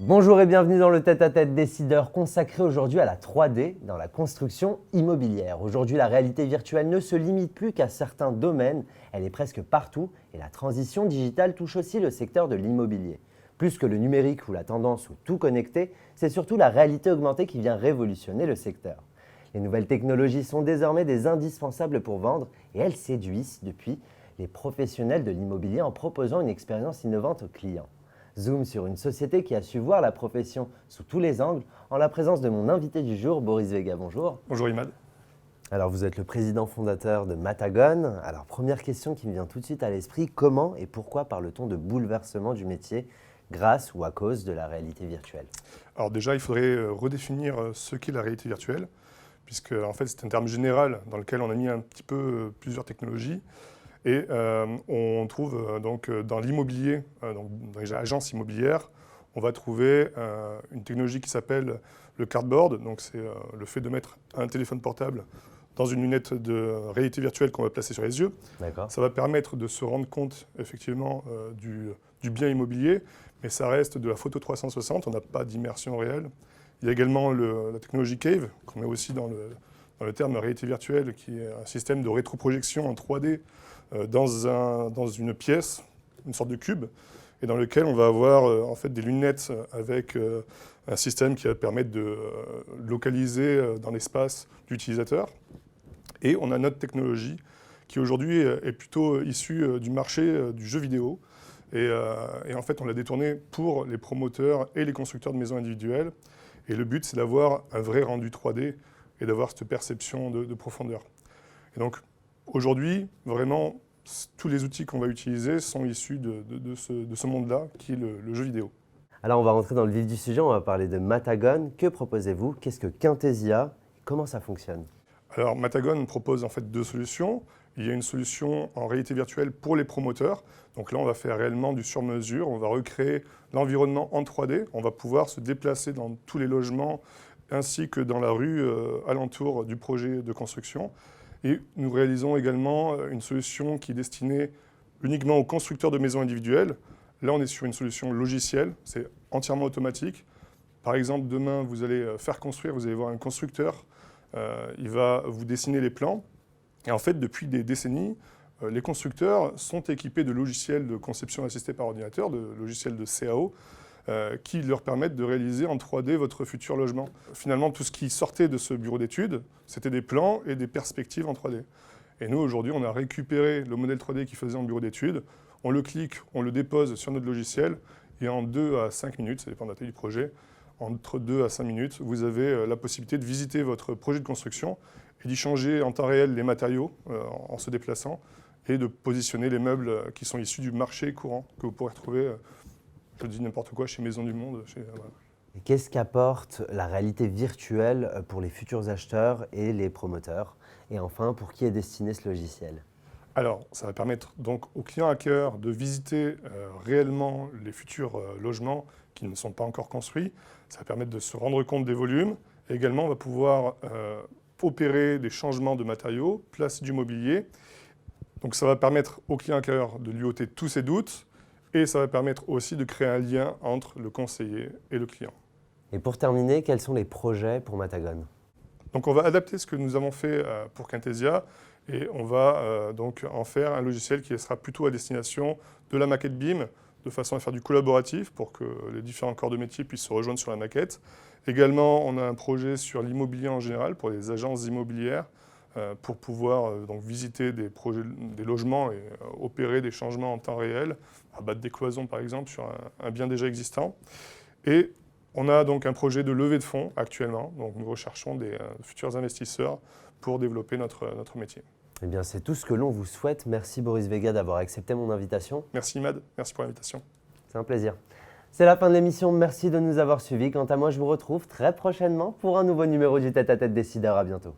Bonjour et bienvenue dans le tête-à-tête décideur consacré aujourd'hui à la 3D dans la construction immobilière. Aujourd'hui, la réalité virtuelle ne se limite plus qu'à certains domaines, elle est presque partout et la transition digitale touche aussi le secteur de l'immobilier. Plus que le numérique ou la tendance au tout connecté, c'est surtout la réalité augmentée qui vient révolutionner le secteur. Les nouvelles technologies sont désormais des indispensables pour vendre et elles séduisent depuis les professionnels de l'immobilier en proposant une expérience innovante aux clients. Zoom sur une société qui a su voir la profession sous tous les angles en la présence de mon invité du jour, Boris Vega. Bonjour. Bonjour Imad. Alors vous êtes le président fondateur de Matagon. Alors première question qui me vient tout de suite à l'esprit, comment et pourquoi parle-t-on de bouleversement du métier grâce ou à cause de la réalité virtuelle? Alors déjà, il faudrait redéfinir ce qu'est la réalité virtuelle, puisque en fait c'est un terme général dans lequel on a mis un petit peu plusieurs technologies. Et on trouve donc dans l'immobilier, dans les agences immobilières, on va trouver une technologie qui s'appelle le cardboard. Donc c'est le fait de mettre un téléphone portable dans une lunette de réalité virtuelle qu'on va placer sur les yeux. D'accord. Ça va permettre de se rendre compte effectivement du bien immobilier, mais ça reste de la photo 360, on n'a pas d'immersion réelle. Il y a également la technologie Cave, qu'on met aussi dans le terme réalité virtuelle, qui est un système de rétroprojection en 3D dans une pièce, une sorte de cube, et dans lequel on va avoir en fait des lunettes avec un système qui va permettre de localiser dans l'espace l'utilisateur. Et on a notre technologie qui aujourd'hui est plutôt issue du marché du jeu vidéo. Et en fait, on l'a détournée pour les promoteurs et les constructeurs de maisons individuelles. Et le but, c'est d'avoir un vrai rendu 3D et d'avoir cette perception de profondeur. Et donc, aujourd'hui, vraiment, tous les outils qu'on va utiliser sont issus de ce monde-là, qui est le jeu vidéo. Alors on va rentrer dans le vif du sujet, on va parler de Matagon. Que proposez-vous? Qu'est-ce que Quintesia? Comment ça fonctionne? Alors, Matagon propose en fait deux solutions. Il y a une solution en réalité virtuelle pour les promoteurs. Donc là, on va faire réellement du sur-mesure. On va recréer l'environnement en 3D. On va pouvoir se déplacer dans tous les logements ainsi que dans la rue alentour du projet de construction. Et nous réalisons également une solution qui est destinée uniquement aux constructeurs de maisons individuelles. Là, on est sur une solution logicielle. C'est entièrement automatique. Par exemple, demain, vous allez faire construire, vous allez voir un constructeur. Il va vous dessiner les plans. Et en fait, depuis des décennies, les constructeurs sont équipés de logiciels de conception assistée par ordinateur, de logiciels de CAO, qui leur permettent de réaliser en 3D votre futur logement. Finalement, tout ce qui sortait de ce bureau d'études, c'était des plans et des perspectives en 3D. Et nous, aujourd'hui, on a récupéré le modèle 3D qui faisait en bureau d'études, on le clique, on le dépose sur notre logiciel, et en 2 à 5 minutes, ça dépend de la taille du projet, entre 2 à 5 minutes, vous avez la possibilité de visiter votre projet de construction et d'y changer en temps réel les matériaux en se déplaçant et de positionner les meubles qui sont issus du marché courant que vous pourrez retrouver, je dis n'importe quoi, chez Maison du Monde. Voilà. Et qu'est-ce qu'apporte la réalité virtuelle pour les futurs acheteurs et les promoteurs? Et enfin, pour qui est destiné ce logiciel? Alors, ça va permettre donc aux clients acquéreurs de visiter réellement les futurs logements qui ne sont pas encore construits. Ça va permettre de se rendre compte des volumes. Et également, on va pouvoir opérer des changements de matériaux, placer du mobilier. Donc, ça va permettre au client acquéreur de lui ôter tous ses doutes. Et ça va permettre aussi de créer un lien entre le conseiller et le client. Et pour terminer, quels sont les projets pour Matagon? Donc, on va adapter ce que nous avons fait pour Quintesia. Et on va donc en faire un logiciel qui sera plutôt à destination de la maquette BIM, de façon à faire du collaboratif pour que les différents corps de métier puissent se rejoindre sur la maquette. Également, on a un projet sur l'immobilier en général, pour les agences immobilières, pour pouvoir donc visiter des logements et opérer des changements en temps réel, abattre des cloisons par exemple sur un bien déjà existant. Et on a donc un projet de levée de fonds actuellement, donc nous recherchons des futurs investisseurs pour développer notre métier. Eh bien, c'est tout ce que l'on vous souhaite. Merci Boris Vega d'avoir accepté mon invitation. Merci Imad, merci pour l'invitation. C'est un plaisir. C'est la fin de l'émission, merci de nous avoir suivis. Quant à moi, je vous retrouve très prochainement pour un nouveau numéro du Tête-à-Tête Décideur. À bientôt.